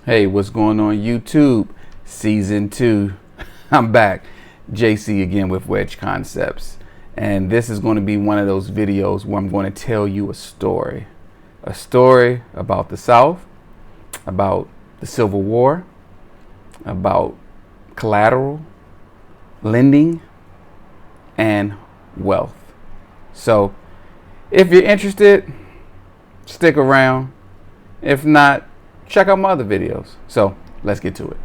Hey, what's going on YouTube? Season 2. I'm back. JC again with Wedge Concepts. And this is going to be one of those videos where I'm going to tell you a story. A story about the South, about the Civil War, about collateral, lending, and wealth. So if you're interested, stick around. If not, check out my other videos. So let's get to it.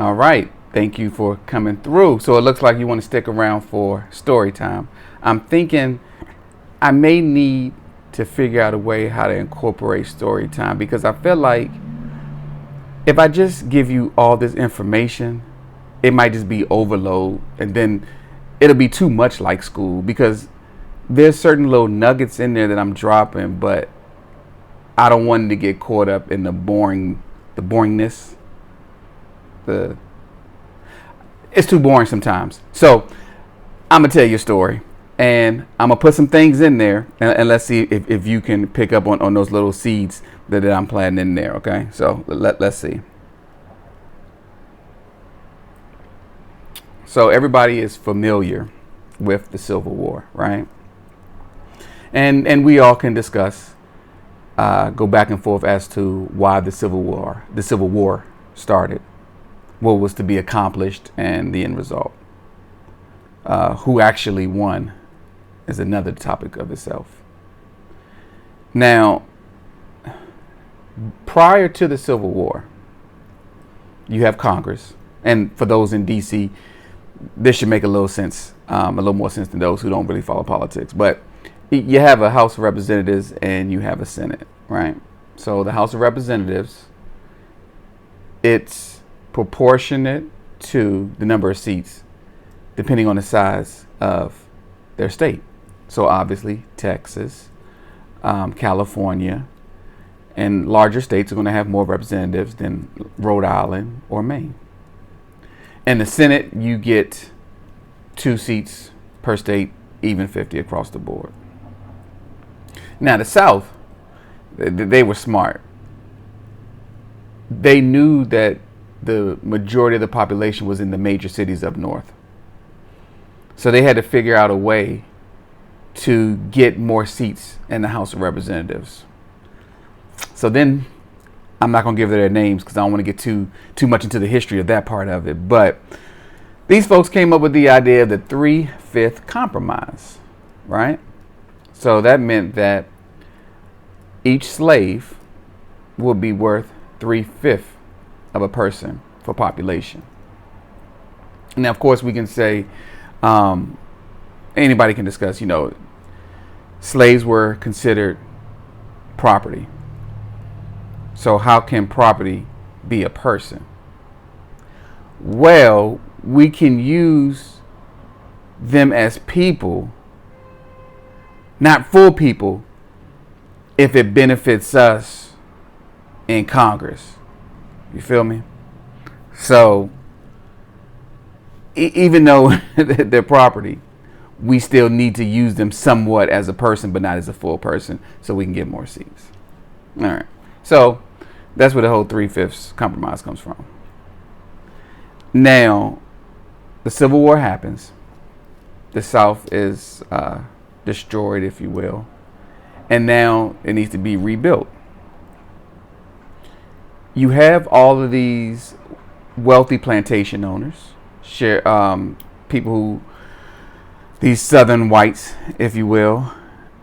All right, thank you for coming through. So it looks like you want to stick around for story time. I'm thinking I may need to figure out a way how to incorporate story time, because I feel like if I just give you all this information, it might just be overload, and then it'll be too much like school, because there's certain little nuggets in there that I'm dropping, but I don't want to get caught up in the boringness. It's too boring sometimes. So I'm gonna tell you a story, and I'm gonna put some things in there, and let's see if you can pick up on those little seeds that I'm planting in there. Okay, so let's see. So everybody is familiar with the Civil War, right? And we all can discuss, go back and forth as to why the Civil War started, what was to be accomplished, and the end result. Who actually won is another topic of itself. Now, prior to the Civil War, you have Congress, and for those in DC, this should make a little sense, a little more sense than those who don't really follow politics. But you have a House of Representatives and you have a Senate, right? So the House of Representatives, it's proportionate to the number of seats depending on the size of their state. So obviously Texas, California, and larger states are going to have more representatives than Rhode Island or Maine. In the Senate, you get 2 seats per state, even 50 across the board. Now, the South, they were smart. They knew that the majority of the population was in the major cities up north. So they had to figure out a way to get more seats in the House of Representatives. So then, I'm not going to give their names because I don't want to get too much into the history of that part of it. But these folks came up with the idea of the 3/5 compromise, right? So that meant that each slave would be worth 3/5 of a person for population. Now, of course, we can say, anybody can discuss, slaves were considered property. So how can property be a person? Well, we can use them as people, not full people, if it benefits us in Congress. You feel me? So even though they're property, we still need to use them somewhat as a person, but not as a full person, so we can get more seats. All right. So that's where the whole 3/5 compromise comes from. Now, the Civil War happens. The South is destroyed, if you will. And now it needs to be rebuilt. You have all of these wealthy plantation owners, people who, these Southern whites, if you will,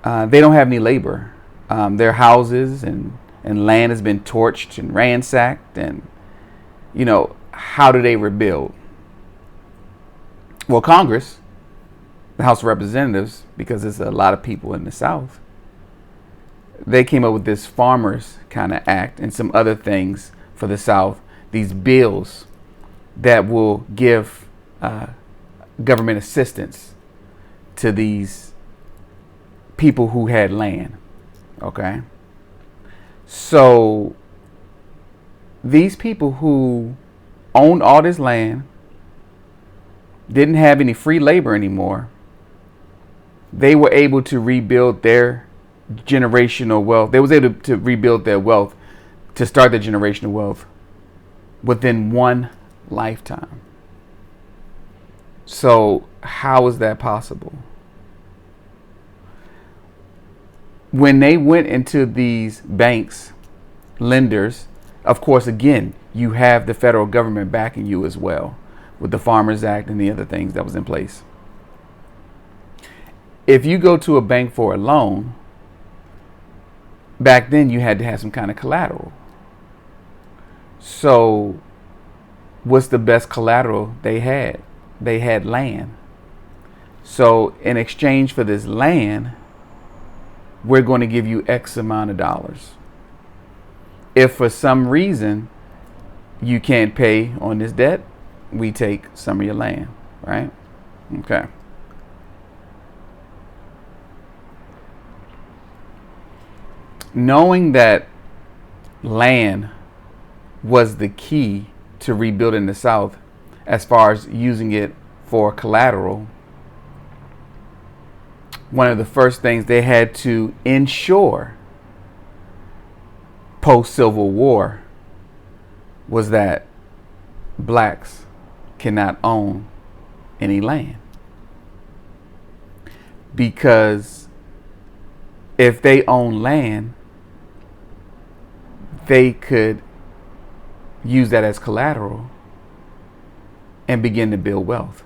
they don't have any labor. Their houses and land has been torched and ransacked, and how do they rebuild? Well, Congress, the House of Representatives, because there's a lot of people in the South, they came up with this Farmers kind of act and some other things for the South, these bills that will give government assistance to these people who had land. Okay, so these people who owned all this land, didn't have any free labor anymore, they were able to rebuild their generational wealth. They was able to rebuild their wealth, to start their generational wealth within one lifetime. So how is that possible? When they went into these banks, lenders, of course, again, you have the federal government backing you as well, with the Farmers Act and the other things that was in place. If you go to a bank for a loan, back then you had to have some kind of collateral. So what's the best collateral they had? They had land. So in exchange for this land, we're going to give you X amount of dollars. If for some reason you can't pay on this debt, we take some of your land, right? Okay. Knowing that land was the key to rebuilding the South, as far as using it for collateral, one of the first things they had to ensure post-Civil War was that blacks cannot own any land. Because if they own land, they could use that as collateral and begin to build wealth.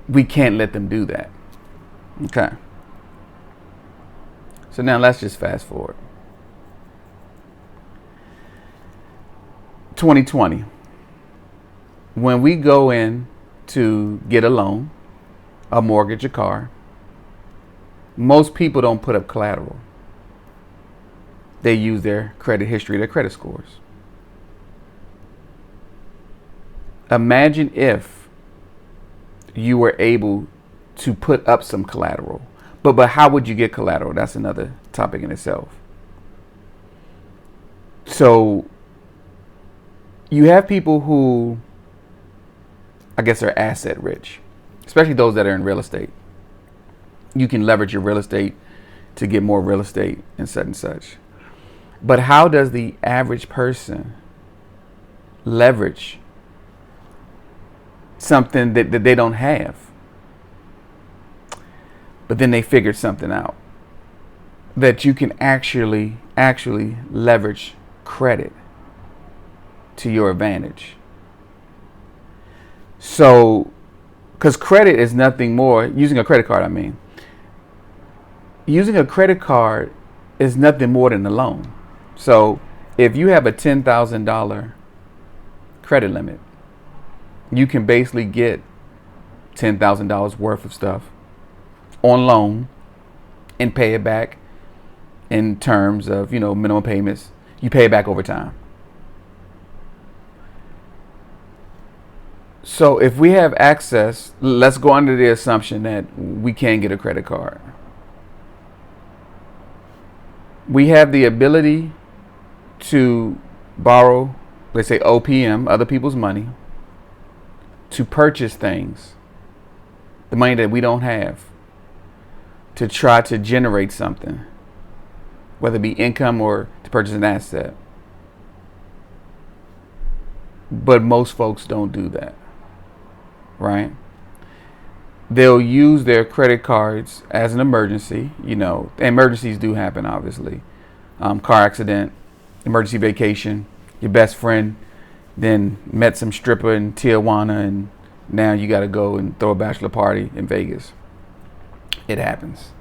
We can't let them do that. Okay. So now let's just fast forward. 2020. When we go in to get a loan, a mortgage, a car, most people don't put up collateral. They use their credit history, their credit scores. Imagine if you were able to put up some collateral. But how would you get collateral? That's another topic in itself. So you have people who, I guess, are asset rich, especially those that are in real estate. You can leverage your real estate to get more real estate and such and such. But how does the average person leverage something that they don't have? But then they figured something out, that you can actually leverage credit to your advantage. So, because credit is nothing more, using a credit card, using a credit card is nothing more than a loan. So if you have a $10,000 credit limit, you can basically get $10,000 worth of stuff on loan and pay it back in terms of, minimum payments. You pay it back over time. So if we have access, let's go under the assumption that we can get a credit card. We have the ability to borrow, let's say OPM, other people's money, to purchase things, the money that we don't have, to try to generate something, whether it be income or to purchase an asset. But most folks don't do that, right? They'll use their credit cards as an emergency. Emergencies do happen, obviously. Car accident, emergency vacation, your best friend then met some stripper in Tijuana and now you got to go and throw a bachelor party in Vegas. It happens.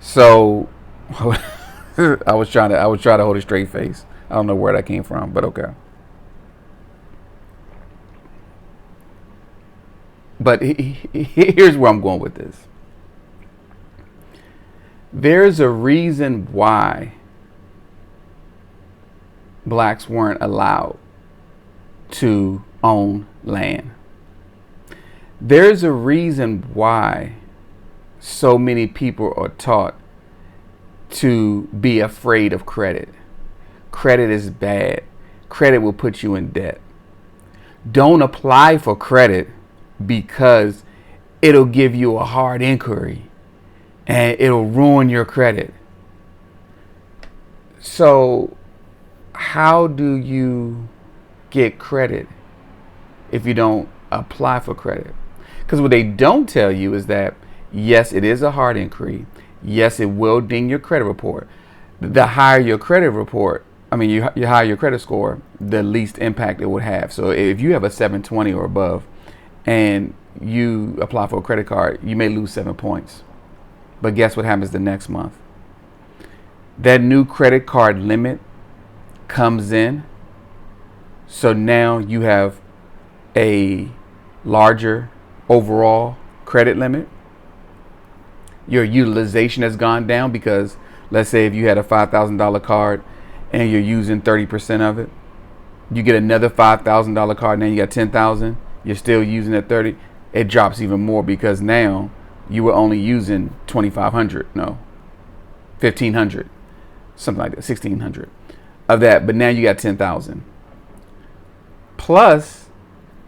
So I was trying to hold a straight face. I don't know where that came from, but okay. But here's where I'm going with this. There's a reason why blacks weren't allowed to own land. There's a reason why so many people are taught to be afraid of credit. Credit is bad. Credit will put you in debt. Don't apply for credit because it'll give you a hard inquiry and it'll ruin your credit. So how do you get credit if you don't apply for credit? Because what they don't tell you is that, yes, it is a hard inquiry. Yes, it will ding your credit report. The higher your credit report, you higher your credit score, the least impact it would have. So if you have a 720 or above and you apply for a credit card, you may lose 7 points. But guess what happens the next month? That new credit card limit comes in. So now you have a larger overall credit limit. Your utilization has gone down because, let's say if you had a $5,000 card and you're using 30% of it, you get another $5,000 card, now you got 10,000, you're still using that 30, it drops even more because now you were only using 2,500, no, 1,500, something like that, 1,600 of that, but now you got 10,000. Plus,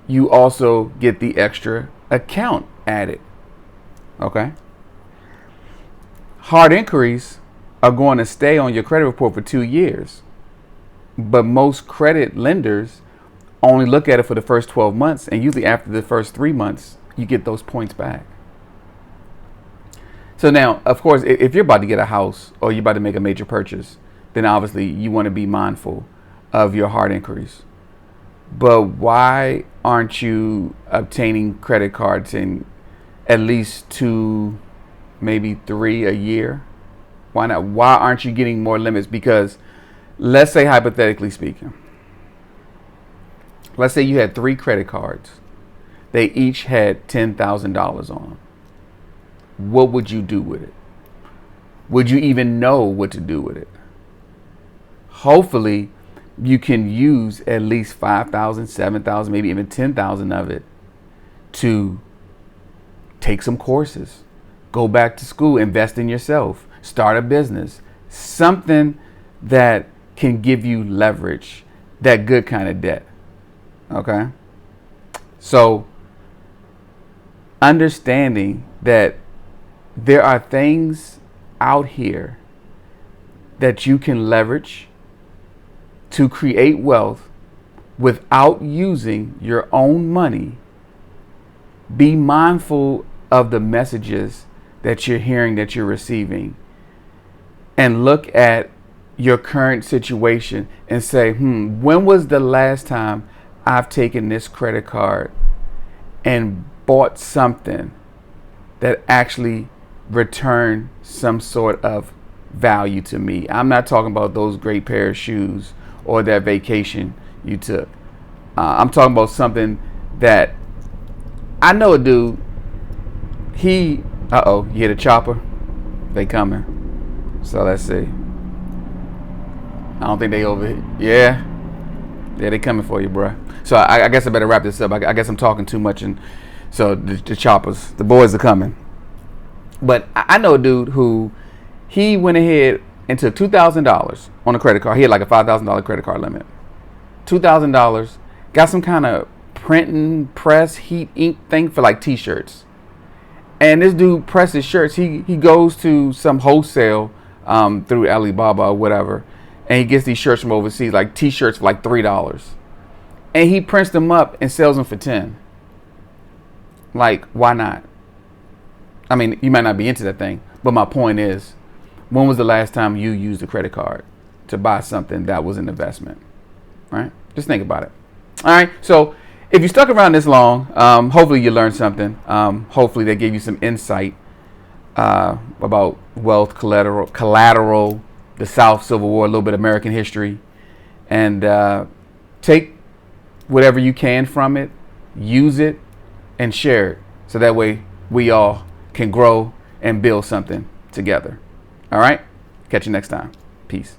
you also get the extra account added, okay? Hard inquiries are going to stay on your credit report for 2 years, but most credit lenders only look at it for the first 12 months, and usually after the first 3 months, you get those points back. So now, of course, if you're about to get a house or you're about to make a major purchase, then obviously you want to be mindful of your hard inquiries. But why aren't you obtaining credit cards in at least 2, maybe 3 a year? Why not? Why aren't you getting more limits? Because let's say, hypothetically speaking, let's say you had 3 credit cards. They each had $10,000 on them. What would you do with it? Would you even know what to do with it? Hopefully, you can use at least 5,000, 7,000, maybe even 10,000 of it to take some courses, go back to school, invest in yourself, start a business, something that can give you leverage, that good kind of debt. Okay? So, understanding that there are things out here that you can leverage to create wealth without using your own money. Be mindful of the messages that you're hearing, that you're receiving, and look at your current situation and say, when was the last time I've taken this credit card and bought something that actually returned some sort of value to me? I'm not talking about those great pair of shoes or that vacation you took. I'm talking about something that I know a dude. You hear the chopper? They coming. So let's see. I don't think they over here. Yeah, they coming for you, bruh. So I guess I better wrap this up. I guess I'm talking too much, and so the choppers, the boys are coming. But I know a dude who, he went ahead and took $2,000 on a credit card. He had like a $5,000 credit card limit. $2,000, got some kind of printing press heat ink thing for like t-shirts. And this dude presses shirts. He goes to some wholesale through Alibaba or whatever, and he gets these shirts from overseas, like t-shirts for like $3. And he prints them up and sells them for $10. Like, why not? I mean, you might not be into that thing, but my point is, when was the last time you used a credit card to buy something that was an investment? Right? Just think about it. All right. So if you stuck around this long, hopefully you learned something. Hopefully they gave you some insight about wealth, collateral, the South Civil War, a little bit of American history, and take whatever you can from it, use it, and share it. So that way we all can grow and build something together. All right? Catch you next time. Peace.